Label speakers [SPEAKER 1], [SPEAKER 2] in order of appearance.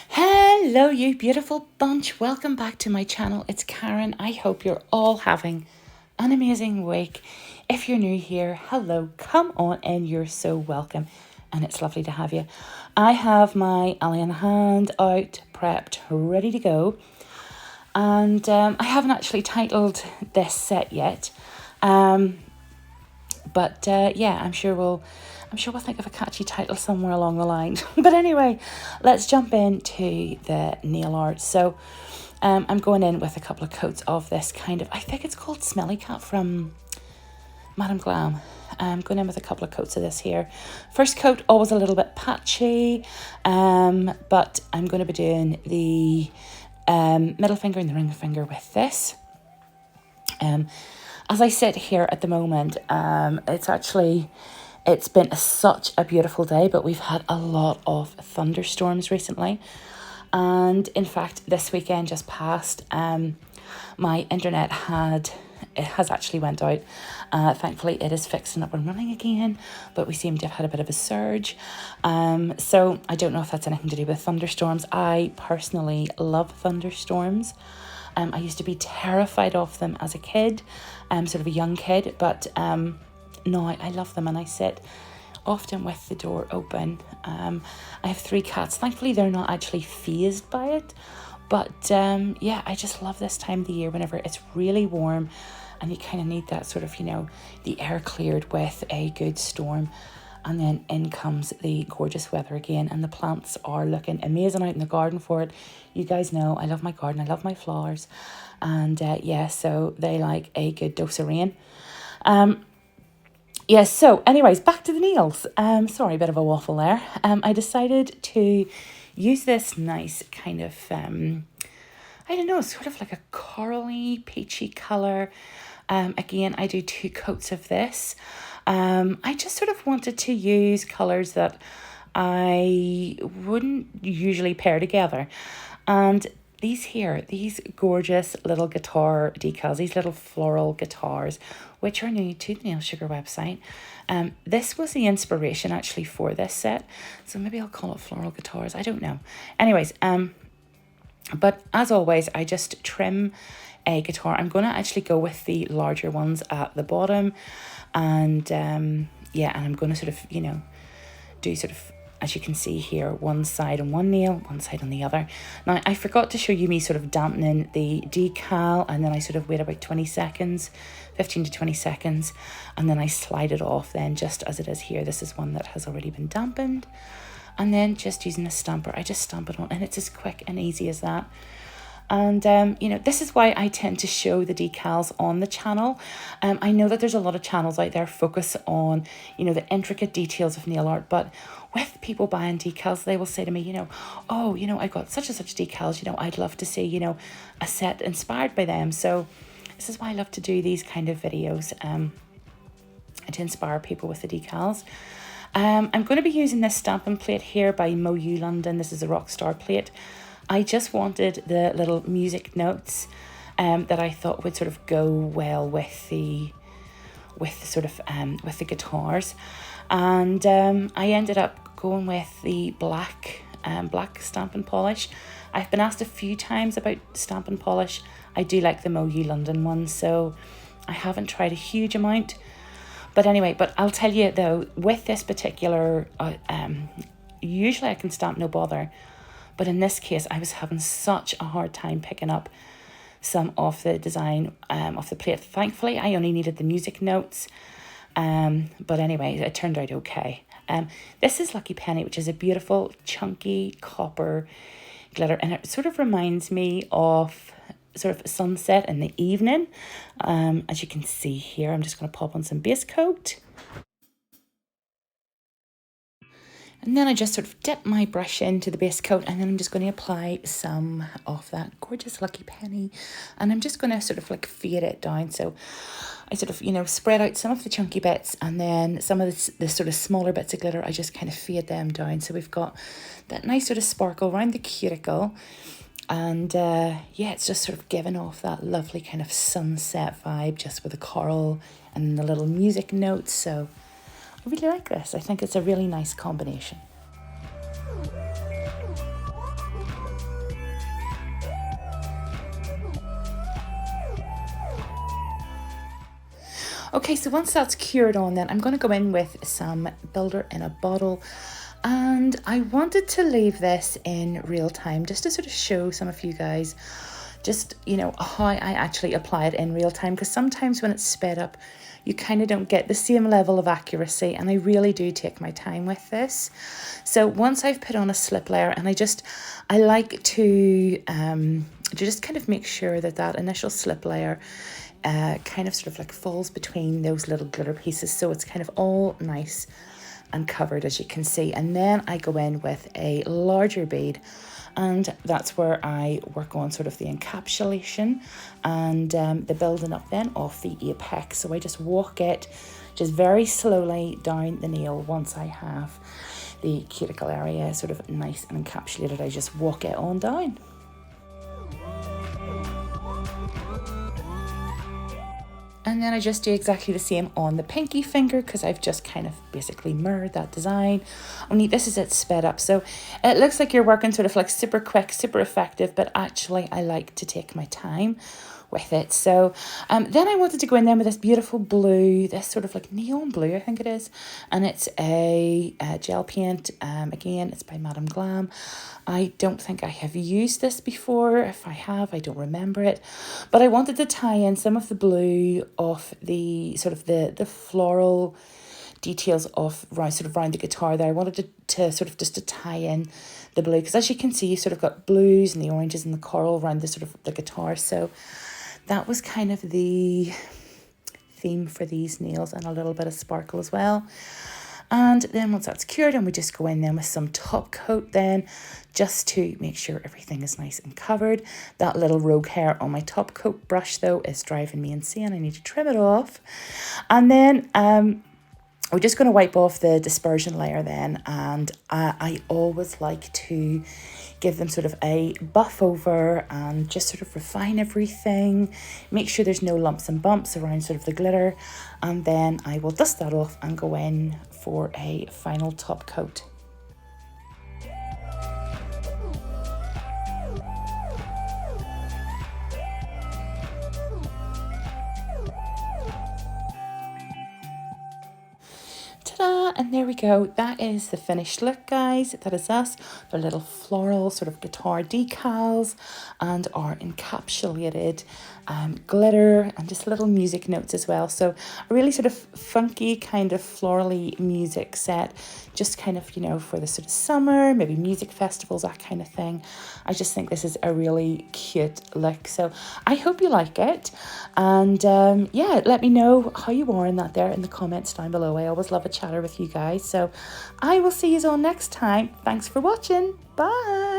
[SPEAKER 1] Hello, you beautiful bunch. Welcome back to my channel. It's Karen. I hope you're all having an amazing week. If you're new here, hello, come on in. You're so welcome. And it's lovely to have you. I have my Aleana hand out, prepped, ready to go. And I haven't actually titled this set yet. But yeah, I'm sure we'll think of a catchy title somewhere along the line. But anyway, let's jump into the nail art. So I'm going in with a couple of coats of this kind of, I think it's called Smelly Cat from Madame Glam. I'm going in with a couple of coats of this here. First coat, always a little bit patchy, but I'm going to be doing the middle finger and the ring finger with this. As I sit here at the moment, it's been such a beautiful day, but we've had a lot of thunderstorms recently. And in fact, this weekend just passed, my internet has actually went out. Thankfully, it is fixing up and running again, but we seem to have had a bit of a surge. So I don't know if that's anything to do with thunderstorms. I personally love thunderstorms. I used to be terrified of them as a kid, sort of a young kid, but no, I love them, and I sit often with the door open. I have 3 cats. Thankfully, they're not actually fazed by it, but yeah, I just love this time of the year whenever it's really warm and you kind of need that sort of, the air cleared with a good storm. And then in comes the gorgeous weather again, and the plants are looking amazing out in the garden for it. You guys know I love my garden, I love my flowers, and yeah, so they like a good dose of rain. Yeah, so anyways, back to the nails. Sorry, a bit of a waffle there. I decided to use this nice kind of, I don't know, sort of like a corally, peachy colour. Again, I do 2 coats of this. I just sort of wanted to use colours that I wouldn't usually pair together. And these gorgeous little guitar decals, these little floral guitars, which are new to the Nail Sugar website. This was the inspiration actually for this set. So maybe I'll call it floral guitars. I don't know. Anyways, but as always, I just trim a guitar. I'm going to actually go with the larger ones at the bottom. And yeah, and I'm going to sort of, do sort of, as you can see here, one side on one nail, one side on the other. Now, I forgot to show you me sort of dampening the decal, and then I sort of wait about 20 seconds, 15 to 20 seconds, and then I slide it off then just as it is here. This is one that has already been dampened. And then just using a stamper, I just stamp it on, and it's as quick and easy as that. And, this is why I tend to show the decals on the channel. I know that there's a lot of channels out there focus on, the intricate details of nail art, but with people buying decals, they will say to me, oh, I got such and such decals, I'd love to see, a set inspired by them. So this is why I love to do these kind of videos, to inspire people with the decals. I'm going to be using this stamping plate here by Moyu London. This is a Rockstar plate. I just wanted the little music notes that I thought would sort of go well with the guitars, and I ended up going with the black stamping polish. I've been asked a few times about stamping polish. I do like the Moyu London one, so I haven't tried a huge amount. But anyway, I'll tell you though, with this particular, usually I can stamp no bother. But in this case, I was having such a hard time picking up some of the design of the plate. Thankfully, I only needed the music notes. But anyway, it turned out okay. This is Lucky Penny, which is a beautiful, chunky copper glitter. And it sort of reminds me of sort of sunset in the evening. As you can see here, I'm just going to pop on some base coat. And then I just sort of dip my brush into the base coat, and then I'm just going to apply some of that gorgeous Lucky Penny, and I'm just going to sort of like fade it down. So I sort of, spread out some of the chunky bits, and then some of the sort of smaller bits of glitter, I just kind of fade them down. So we've got that nice sort of sparkle around the cuticle, and yeah, it's just sort of giving off that lovely kind of sunset vibe, just with the coral and the little music notes. So I really like this. I think it's a really nice combination. Okay, so once that's cured on, then I'm going to go in with some builder in a bottle. And I wanted to leave this in real time just to sort of show some of you guys just, you know, how I actually apply it in real time, because sometimes when it's sped up, you kind of don't get the same level of accuracy, and I really do take my time with this. So once I've put on a slip layer, and I like to just kind of make sure that that initial slip layer kind of sort of like falls between those little glitter pieces, so it's kind of all nice and covered, as you can see. And then I go in with a larger bead, and that's where I work on sort of the encapsulation and the building up then of the apex. So I just walk it just very slowly down the nail. Once I have the cuticle area sort of nice and encapsulated, I just walk it on down. And then I just do exactly the same on the pinky finger, because I've just kind of basically mirrored that design. Only this is it sped up, so it looks like you're working sort of like super quick, super effective, but actually I like to take my time with it. So then I wanted to go in there with this beautiful blue, this sort of like neon blue, I think it is, and it's a gel paint. Again, it's by Madame Glam. I don't think I have used this before. If I have, I don't remember it, but I wanted to tie in some of the blue of the sort of the floral details of sort of around the guitar there. I wanted to sort of just to tie in the blue, because as you can see, you sort of got blues and the oranges and the coral around the sort of the guitar. So that was kind of the theme for these nails, and a little bit of sparkle as well. And then once that's cured, and we just go in then with some top coat then, just to make sure everything is nice and covered. That little rogue hair on my top coat brush though is driving me insane. I need to trim it off. And then we're just going to wipe off the dispersion layer then, and I always like to give them sort of a buff over and just sort of refine everything, make sure there's no lumps and bumps around sort of the glitter, and then I will dust that off and go in for a final top coat. And there we go. That is the finished look, guys. That is us. The little floral sort of guitar decals and our encapsulated glitter and just little music notes as well. So a really sort of funky kind of florally music set, just kind of, you know, for the sort of summer, maybe music festivals, that kind of thing. I just think this is a really cute look. So I hope you like it. And yeah, let me know how you are in that there in the comments down below. I always love a chatter with you guys. So I will see you all next time. Thanks for watching. Bye.